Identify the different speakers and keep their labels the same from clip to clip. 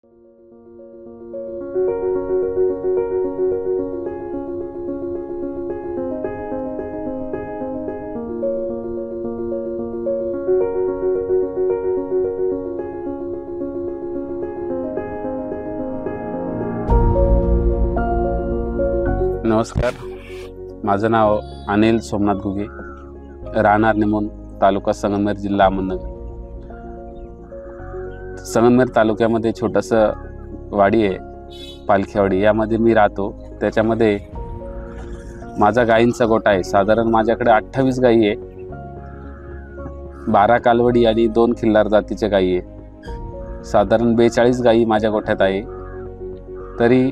Speaker 1: नमस्कार, माझं नाव अनिल सोमनाथ गुगे, राहणार निमोन, तालुका संगमनेर, जिल्हा अहमदनगर। संगमनेर तालुक्यामध्ये छोटंसं वाडी आहे, पालखीवाडी, यामध्ये मी राहतो। त्याच्यामध्ये माझा गायींचा गोठा आहे। साधारण माझ्याकडे 28 गायी आहे, 12 कालवडी आणि 2 खिल्लार जातीच्या गायी आहे। साधारण 42 गायी माझ्या गोठ्यात आहे। तरी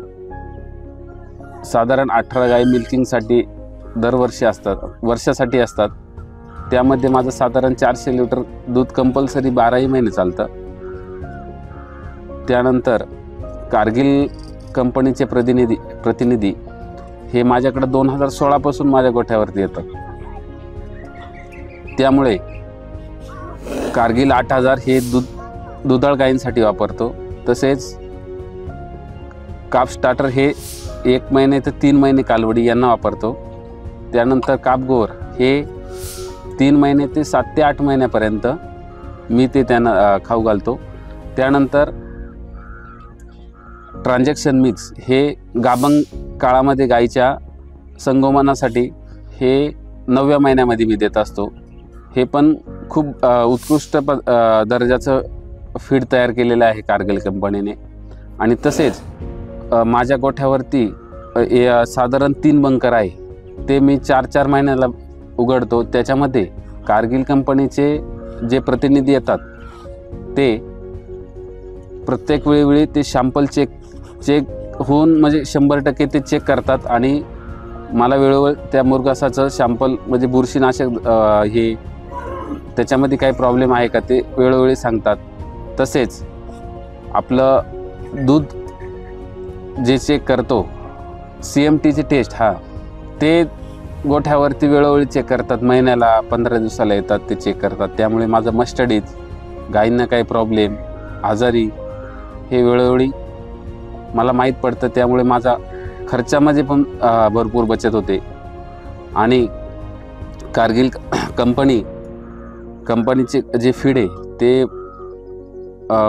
Speaker 1: साधारण 18 गायी मिल्किंगसाठी दरवर्षी असतात, वर्षासाठी असतात। त्यामध्ये माझं साधारण 400 लिटर दूध कंपल्सरी 12ही महिने चालतं। त्यानंतर कारगिल कंपनीचे प्रतिनिधी हे माझ्याकडे 2016 पासून माझ्या गोठ्यावरती येतात। त्यामुळे कारगिल 8000 हे दुधाळ गायींसाठी वापरतो। तसेच काप स्टार्टर हे 1 महिने ते 3 महिने कालवडी यांना वापरतो। त्यानंतर कापगोर हे 3 महिने ते 7 ते 8 महिन्यापर्यंत मी ते त्यांना खाऊ घालतो। त्यानंतर ट्रान्झॅक्शन मिक्स हे गाभण काळामध्ये गाईच्या संगोपनासाठी हे 9व्या महिन्यामध्ये मी देत असतो। हे पण खूप उत्कृष्ट दर्जाचं फीड तयार केलेलं आहे कारगिल कंपनीने। आणि तसेच माझ्या गोठ्यावरती साधारण 3 बंकर आहे, ते मी 4-4 महिन्याला उघडतो। त्याच्यामध्ये कारगिल कंपनीचे जे प्रतिनिधी येतात ते प्रत्येक वेळोवेळी ते सॅम्पल चेक होऊन म्हणजे 100% ते चेक करतात आणि मला वेळोवेळी त्या मुरघासाचं सॅम्पल म्हणजे बुरशीनाशक हे त्याच्यामध्ये काही प्रॉब्लेम आहे का ते वेळोवेळी सांगतात। तसेच आपलं दूध जे चेक करतो CMTची टेस्ट ते गोठ्यावरती वेळोवेळी चेक करतात, महिन्याला 15 दिवसाला येतात ते चेक करतात। त्यामुळे माझं मस्टडीज गायींना काही प्रॉब्लेम आजारी हे वेळोवेळी मला माहीत पडतं। त्यामुळे माझा खर्चामध्ये पण भरपूर बचत होते। आणि कारगिल कंपनीचे जे फीड आहे ते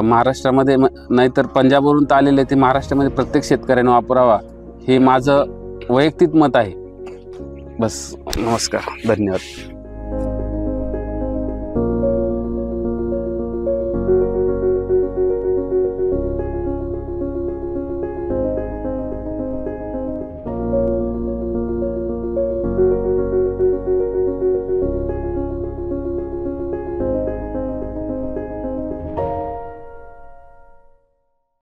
Speaker 1: महाराष्ट्रामध्ये नाहीतर पंजाबवरून तर आलेले, ते महाराष्ट्रामध्ये प्रत्येक शेतकऱ्याने वापरावा हे माझं वैयक्तिक मत आहे। बस, नमस्कार, धन्यवाद।